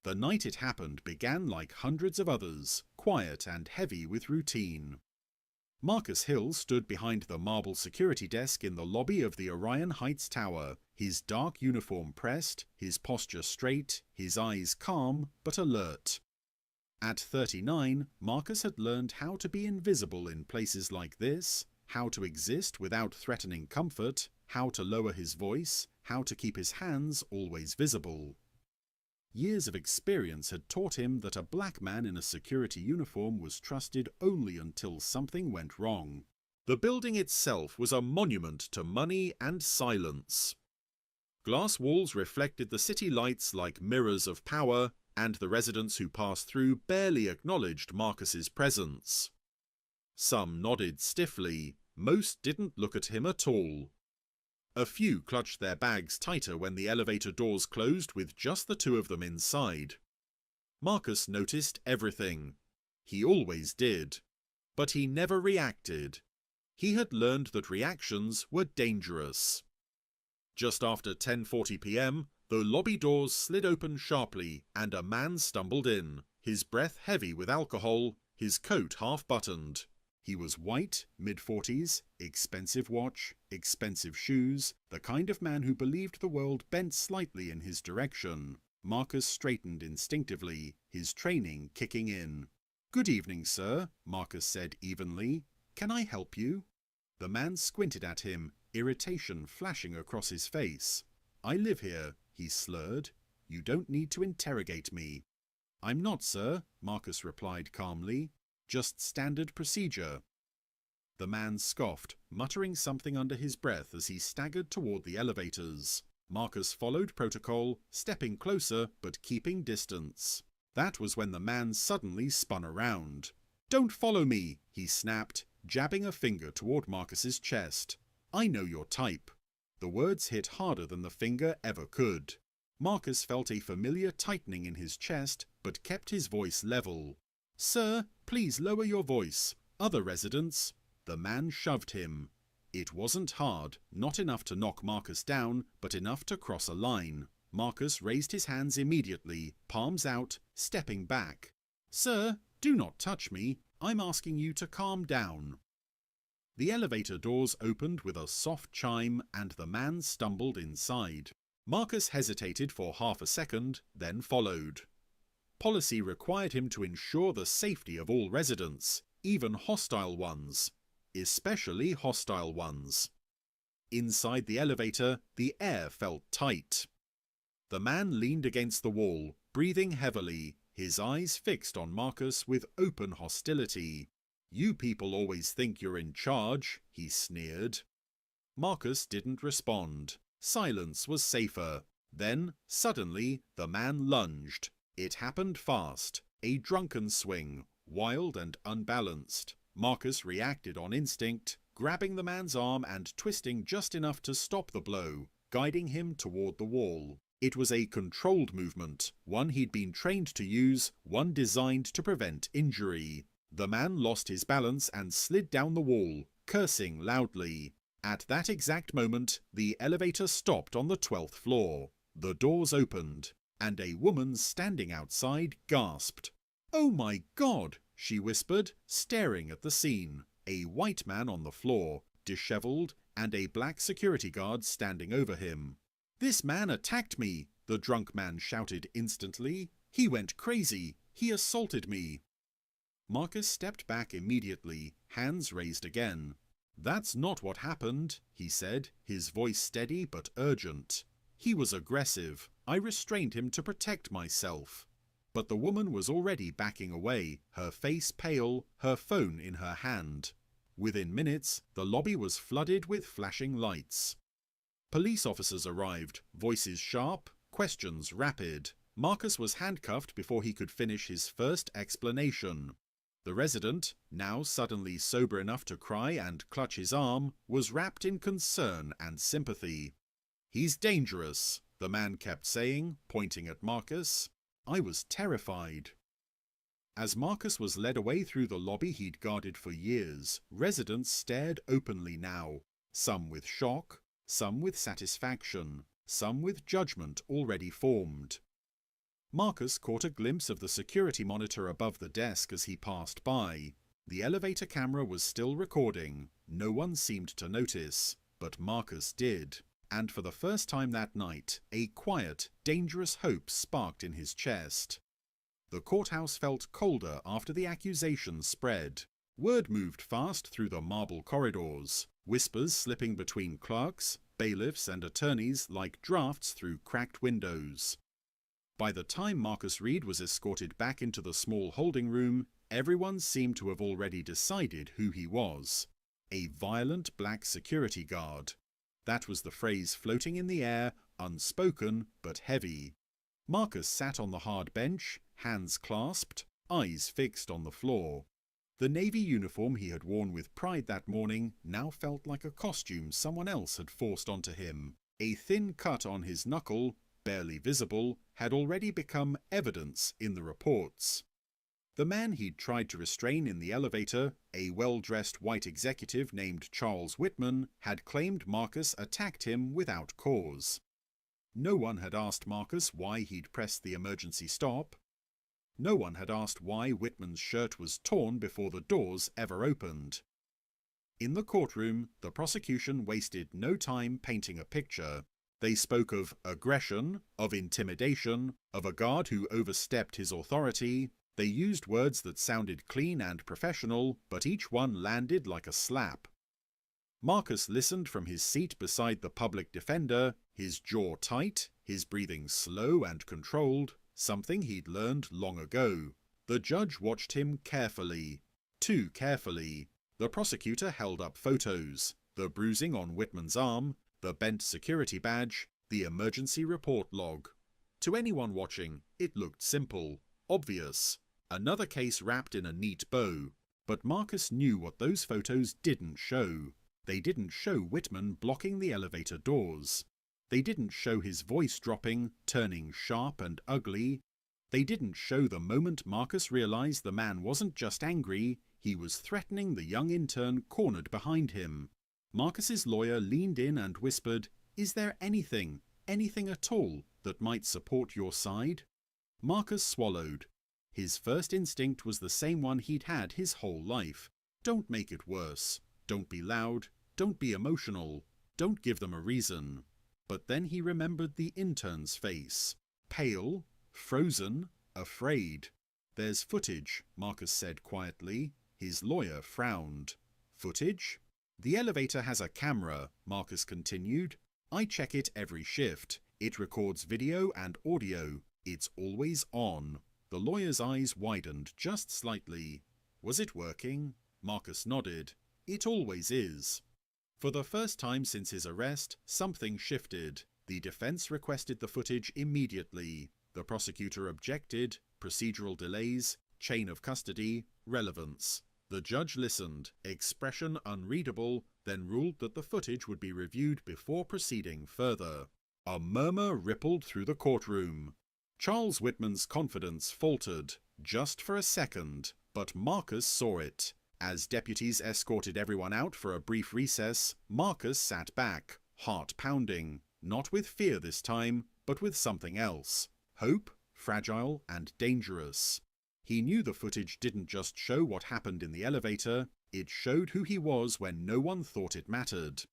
The night it happened began like hundreds of others, quiet and heavy with routine. Marcus Hill stood behind the marble security desk in the lobby of the Orion Heights Tower, his dark uniform pressed, his posture straight, his eyes calm but alert. At 39, Marcus had learned how to be invisible in places like this, how to exist without threatening comfort, how to lower his voice, how to keep his hands always visible. Years of experience had taught him that a black man in a security uniform was trusted only until something went wrong. The building itself was a monument to money and silence. Glass walls reflected the city lights like mirrors of power, and the residents who passed through barely acknowledged Marcus's presence. Some nodded stiffly, most didn't look at him at all. A few clutched their bags tighter when the elevator doors closed with just the two of them inside. Marcus noticed everything. He always did. But he never reacted. He had learned that reactions were dangerous. Just after 10:40 p.m, the lobby doors slid open sharply and a man stumbled in, his breath heavy with alcohol, his coat half-buttoned. He was white, mid-40s, expensive watch, expensive shoes, the kind of man who believed the world bent slightly in his direction. Marcus straightened instinctively, his training kicking in. "Good evening, sir," Marcus said evenly. "Can I help you?" The man squinted at him, irritation flashing across his face. "I live here," he slurred. "You don't need to interrogate me." "I'm not, sir," Marcus replied calmly. "Just standard procedure." The man scoffed, muttering something under his breath as he staggered toward the elevators. Marcus followed protocol, stepping closer but keeping distance. That was when the man suddenly spun around. "Don't follow me," he snapped, jabbing a finger toward Marcus's chest. "I know your type." The words hit harder than the finger ever could. Marcus felt a familiar tightening in his chest, but kept his voice level. "Sir, please lower your voice. Other residents—" The man shoved him. It wasn't hard, not enough to knock Marcus down, but enough to cross a line. Marcus raised his hands immediately, palms out, stepping back. "Sir, do not touch me. I'm asking you to calm down." The elevator doors opened with a soft chime and the man stumbled inside. Marcus hesitated for half a second, then followed. Policy required him to ensure the safety of all residents, even hostile ones. Especially hostile ones. Inside the elevator, the air felt tight. The man leaned against the wall, breathing heavily, his eyes fixed on Marcus with open hostility. "You people always think you're in charge," he sneered. Marcus didn't respond. Silence was safer. Then, suddenly, the man lunged. It happened fast, a drunken swing, wild and unbalanced. Marcus reacted on instinct, grabbing the man's arm and twisting just enough to stop the blow, guiding him toward the wall. It was a controlled movement, one he'd been trained to use, one designed to prevent injury. The man lost his balance and slid down the wall, cursing loudly. At that exact moment, the elevator stopped on the 12th floor. The doors opened, and a woman standing outside gasped. "Oh my God!" she whispered, staring at the scene. A white man on the floor, disheveled, and a black security guard standing over him. "This man attacked me," the drunk man shouted instantly. "He went crazy. He assaulted me." Marcus stepped back immediately, hands raised again. "That's not what happened," he said, his voice steady but urgent. "He was aggressive. I restrained him to protect myself." But the woman was already backing away, her face pale, her phone in her hand. Within minutes, the lobby was flooded with flashing lights. Police officers arrived, voices sharp, questions rapid. Marcus was handcuffed before he could finish his first explanation. The resident, now suddenly sober enough to cry and clutch his arm, was wrapped in concern and sympathy. "He's dangerous," the man kept saying, pointing at Marcus. I was terrified. As Marcus was led away through the lobby he'd guarded for years, residents stared openly now, some with shock, some with satisfaction, some with judgment already formed. Marcus caught a glimpse of the security monitor above the desk as he passed by. The elevator camera was still recording. No one seemed to notice, but Marcus did. And for the first time that night, a quiet, dangerous hope sparked in his chest. The courthouse felt colder after the accusations spread. Word moved fast through the marble corridors, whispers slipping between clerks, bailiffs and attorneys like drafts through cracked windows. By the time Marcus Reed was escorted back into the small holding room, everyone seemed to have already decided who he was. A violent black security guard. That was the phrase floating in the air, unspoken but heavy. Marcus sat on the hard bench, hands clasped, eyes fixed on the floor. The navy uniform he had worn with pride that morning now felt like a costume someone else had forced onto him. A thin cut on his knuckle, barely visible, had already become evidence in the reports. The man he'd tried to restrain in the elevator, a well-dressed white executive named Charles Whitman, had claimed Marcus attacked him without cause. No one had asked Marcus why he'd pressed the emergency stop. No one had asked why Whitman's shirt was torn before the doors ever opened. In the courtroom, the prosecution wasted no time painting a picture. They spoke of aggression, of intimidation, of a guard who overstepped his authority. They used words that sounded clean and professional, but each one landed like a slap. Marcus listened from his seat beside the public defender, his jaw tight, his breathing slow and controlled, something he'd learned long ago. The judge watched him carefully. Too carefully. The prosecutor held up photos, the bruising on Whitman's arm, the bent security badge, the emergency report log. To anyone watching, it looked simple, obvious. Another case wrapped in a neat bow. But Marcus knew what those photos didn't show. They didn't show Whitman blocking the elevator doors. They didn't show his voice dropping, turning sharp and ugly. They didn't show the moment Marcus realized the man wasn't just angry, he was threatening the young intern cornered behind him. Marcus's lawyer leaned in and whispered, "Is there anything at all, that might support your side?" Marcus swallowed. His first instinct was the same one he'd had his whole life. Don't make it worse. Don't be loud. Don't be emotional. Don't give them a reason. But then he remembered the intern's face. Pale, frozen, afraid. "There's footage," Marcus said quietly. His lawyer frowned. "Footage?" "The elevator has a camera," Marcus continued. "I check it every shift. It records video and audio. It's always on." The lawyer's eyes widened just slightly. "Was it working?" Marcus nodded. "It always is." For the first time since his arrest, something shifted. The defense requested the footage immediately. The prosecutor objected. Procedural delays, chain of custody, relevance. The judge listened, expression unreadable, then ruled that the footage would be reviewed before proceeding further. A murmur rippled through the courtroom. Charles Whitman's confidence faltered, just for a second, but Marcus saw it. As deputies escorted everyone out for a brief recess, Marcus sat back, heart pounding, not with fear this time, but with something else. Hope, fragile and dangerous. He knew the footage didn't just show what happened in the elevator, it showed who he was when no one thought it mattered.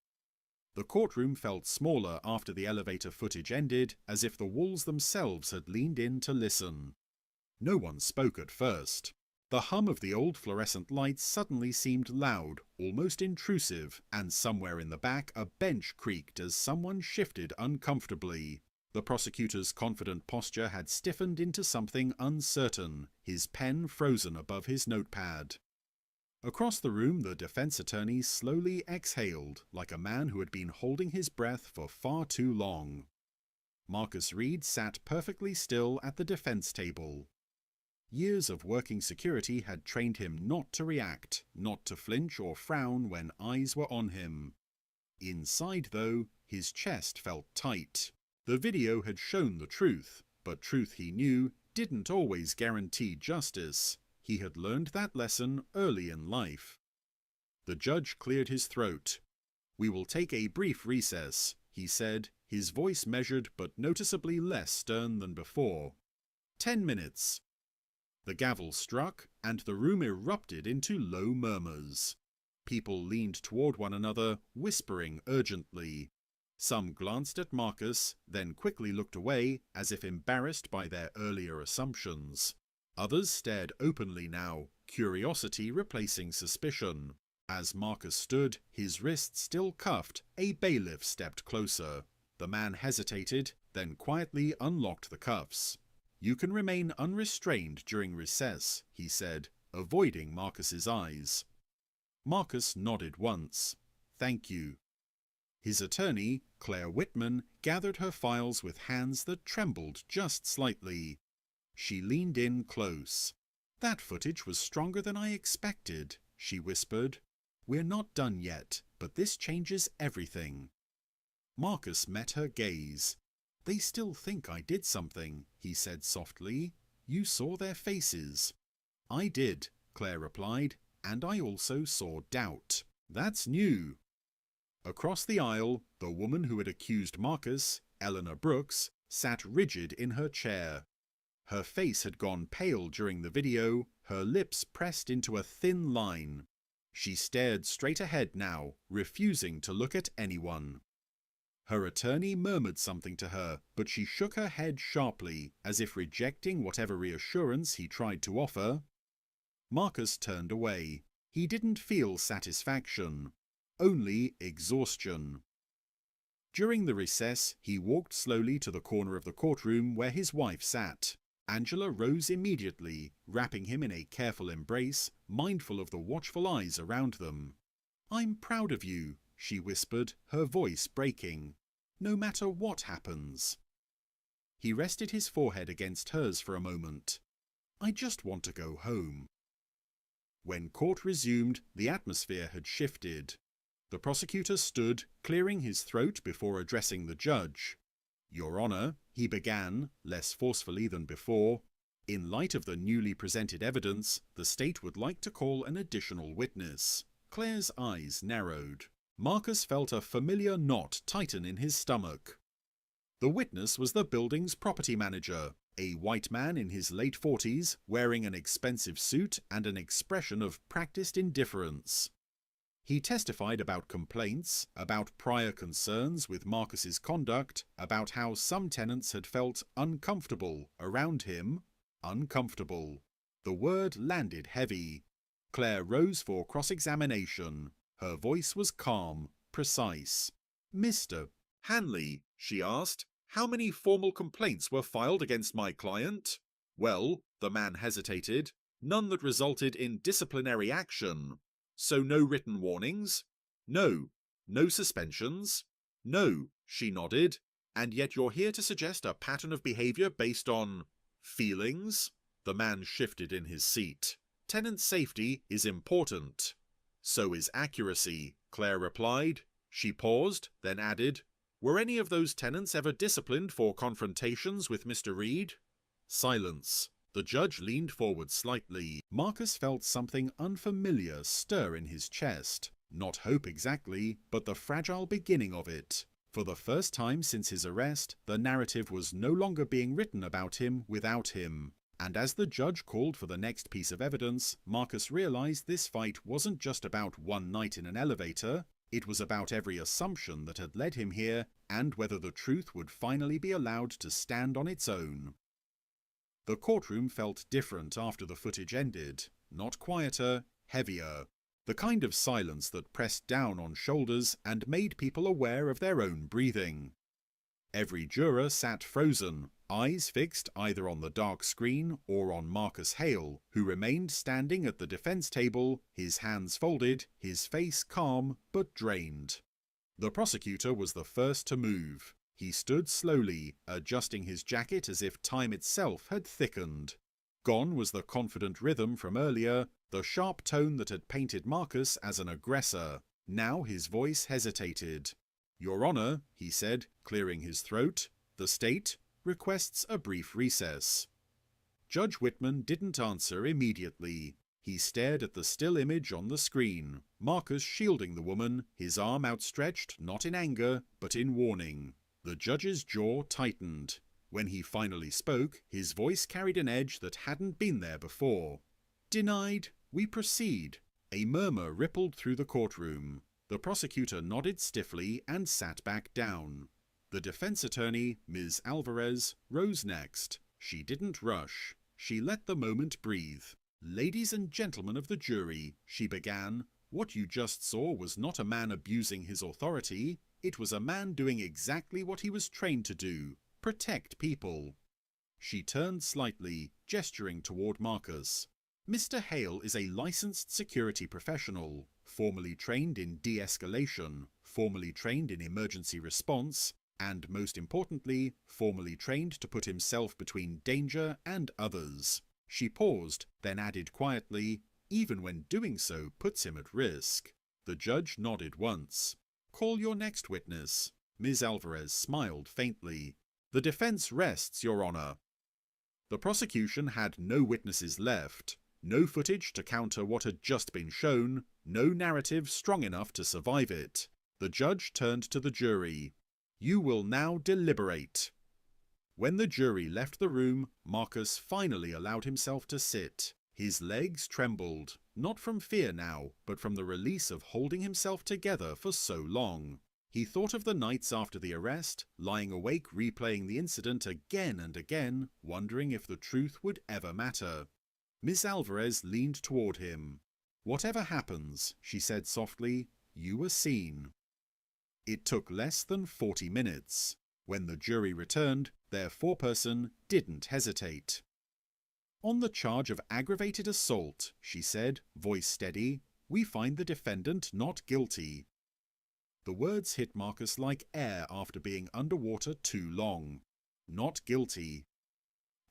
The courtroom felt smaller after the elevator footage ended, as if the walls themselves had leaned in to listen. No one spoke at first. The hum of the old fluorescent lights suddenly seemed loud, almost intrusive, and somewhere in the back a bench creaked as someone shifted uncomfortably. The prosecutor's confident posture had stiffened into something uncertain, his pen frozen above his notepad. Across the room, the defense attorney slowly exhaled, like a man who had been holding his breath for far too long. Marcus Reed sat perfectly still at the defense table. Years of working security had trained him not to react, not to flinch or frown when eyes were on him. Inside, though, his chest felt tight. The video had shown the truth, but truth he knew didn't always guarantee justice. He had learned that lesson early in life. The judge cleared his throat. "We will take a brief recess," he said, his voice measured but noticeably less stern than before. 10 minutes. The gavel struck, and the room erupted into low murmurs. People leaned toward one another, whispering urgently. Some glanced at Marcus, then quickly looked away, as if embarrassed by their earlier assumptions. Others stared openly now, curiosity replacing suspicion. As Marcus stood, his wrists still cuffed, a bailiff stepped closer. The man hesitated, then quietly unlocked the cuffs. "You can remain unrestrained during recess," he said, avoiding Marcus's eyes. Marcus nodded once. "Thank you." His attorney, Claire Whitman, gathered her files with hands that trembled just slightly. She leaned in close. "That footage was stronger than I expected," she whispered. "We're not done yet, but this changes everything." Marcus met her gaze. "They still think I did something," he said softly. "You saw their faces." "I did," Claire replied, "and I also saw doubt. That's new." Across the aisle, the woman who had accused Marcus, Eleanor Brooks, sat rigid in her chair. Her face had gone pale during the video, her lips pressed into a thin line. She stared straight ahead now, refusing to look at anyone. Her attorney murmured something to her, but she shook her head sharply, as if rejecting whatever reassurance he tried to offer. Marcus turned away. He didn't feel satisfaction, only exhaustion. During the recess, he walked slowly to the corner of the courtroom where his wife sat. Angela rose immediately, wrapping him in a careful embrace, mindful of the watchful eyes around them. "I'm proud of you," she whispered, her voice breaking. "No matter what happens." He rested his forehead against hers for a moment. "I just want to go home." When court resumed, the atmosphere had shifted. The prosecutor stood, clearing his throat before addressing the judge. "Your Honour," he began, less forcefully than before, "in light of the newly presented evidence, the state would like to call an additional witness." Claire's eyes narrowed. Marcus felt a familiar knot tighten in his stomach. The witness was the building's property manager, a white man in his late 40s, wearing an expensive suit and an expression of practiced indifference. He testified about complaints, about prior concerns with Marcus's conduct, about how some tenants had felt uncomfortable around him. Uncomfortable. The word landed heavy. Claire rose for cross-examination. Her voice was calm, precise. "Mr. Hanley," she asked, "how many formal complaints were filed against my client?" "Well," the man hesitated, "none that resulted in disciplinary action." "So no written warnings?" "No." "No suspensions?" "No," she nodded. "And yet you're here to suggest a pattern of behaviour based on feelings?" The man shifted in his seat. "Tenant safety is important." "So is accuracy," Claire replied. She paused, then added, "Were any of those tenants ever disciplined for confrontations with Mr. Reed?" Silence. The judge leaned forward slightly. Marcus felt something unfamiliar stir in his chest. Not hope exactly, but the fragile beginning of it. For the first time since his arrest, the narrative was no longer being written about him without him. And as the judge called for the next piece of evidence, Marcus realized this fight wasn't just about one night in an elevator. It was about every assumption that had led him here, and whether the truth would finally be allowed to stand on its own. The courtroom felt different after the footage ended. Not quieter, heavier. The kind of silence that pressed down on shoulders and made people aware of their own breathing. Every juror sat frozen, eyes fixed either on the dark screen or on Marcus Hale, who remained standing at the defense table, his hands folded, his face calm but drained. The prosecutor was the first to move. He stood slowly, adjusting his jacket as if time itself had thickened. Gone was the confident rhythm from earlier, the sharp tone that had painted Marcus as an aggressor. Now his voice hesitated. "Your Honour," he said, clearing his throat, "the state requests a brief recess." Judge Whitman didn't answer immediately. He stared at the still image on the screen, Marcus shielding the woman, his arm outstretched not in anger, but in warning. The judge's jaw tightened. When he finally spoke, his voice carried an edge that hadn't been there before. "Denied. We proceed." A murmur rippled through the courtroom. The prosecutor nodded stiffly and sat back down. The defense attorney, Ms. Alvarez, rose next. She didn't rush. She let the moment breathe. "Ladies and gentlemen of the jury," she began, "what you just saw was not a man abusing his authority. It was a man doing exactly what he was trained to do: protect people." She turned slightly, gesturing toward Marcus. "Mr. Hale is a licensed security professional, formally trained in de-escalation, formally trained in emergency response, and most importantly, formally trained to put himself between danger and others." She paused, then added quietly, "even when doing so puts him at risk." The judge nodded once. "Call your next witness." Ms. Alvarez smiled faintly. "The defense rests, Your Honor." The prosecution had no witnesses left, no footage to counter what had just been shown, no narrative strong enough to survive it. The judge turned to the jury. "You will now deliberate." When the jury left the room, Marcus finally allowed himself to sit. His legs trembled, not from fear now, but from the release of holding himself together for so long. He thought of the nights after the arrest, lying awake replaying the incident again and again, wondering if the truth would ever matter. Miss Alvarez leaned toward him. "Whatever happens," she said softly, "you were seen." It took less than 40 minutes. When the jury returned, their foreperson didn't hesitate. "On the charge of aggravated assault," she said, voice steady, "we find the defendant not guilty." The words hit Marcus like air after being underwater too long. Not guilty.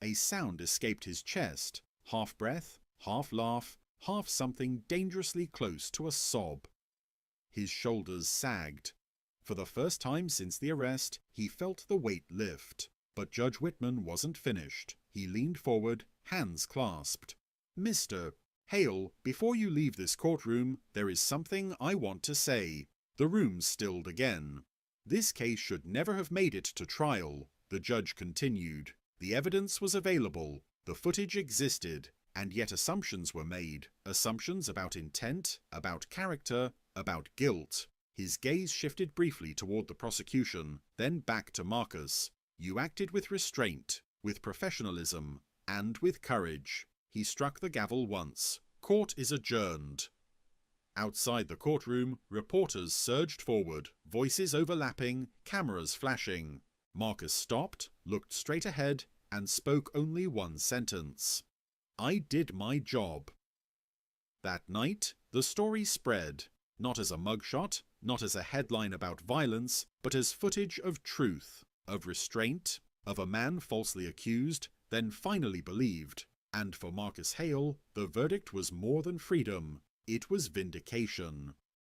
A sound escaped his chest, half breath, half laugh, half something dangerously close to a sob. His shoulders sagged. For the first time since the arrest, he felt the weight lift. But Judge Whitman wasn't finished. He leaned forward, hands clasped. "Mr. Hale, before you leave this courtroom, there is something I want to say." The room stilled again. "This case should never have made it to trial," the judge continued. "The evidence was available, the footage existed, and yet assumptions were made. Assumptions about intent, about character, about guilt." His gaze shifted briefly toward the prosecution, then back to Marcus. "You acted with restraint, with professionalism, and with courage." He struck the gavel once. "Court is adjourned." Outside the courtroom, reporters surged forward, voices overlapping, cameras flashing. Marcus stopped, looked straight ahead, and spoke only one sentence. "I did my job." That night, the story spread, not as a mugshot, not as a headline about violence, but as footage of truth, of restraint, of a man falsely accused, then finally believed. And for Marcus Hale, the verdict was more than freedom. It was vindication.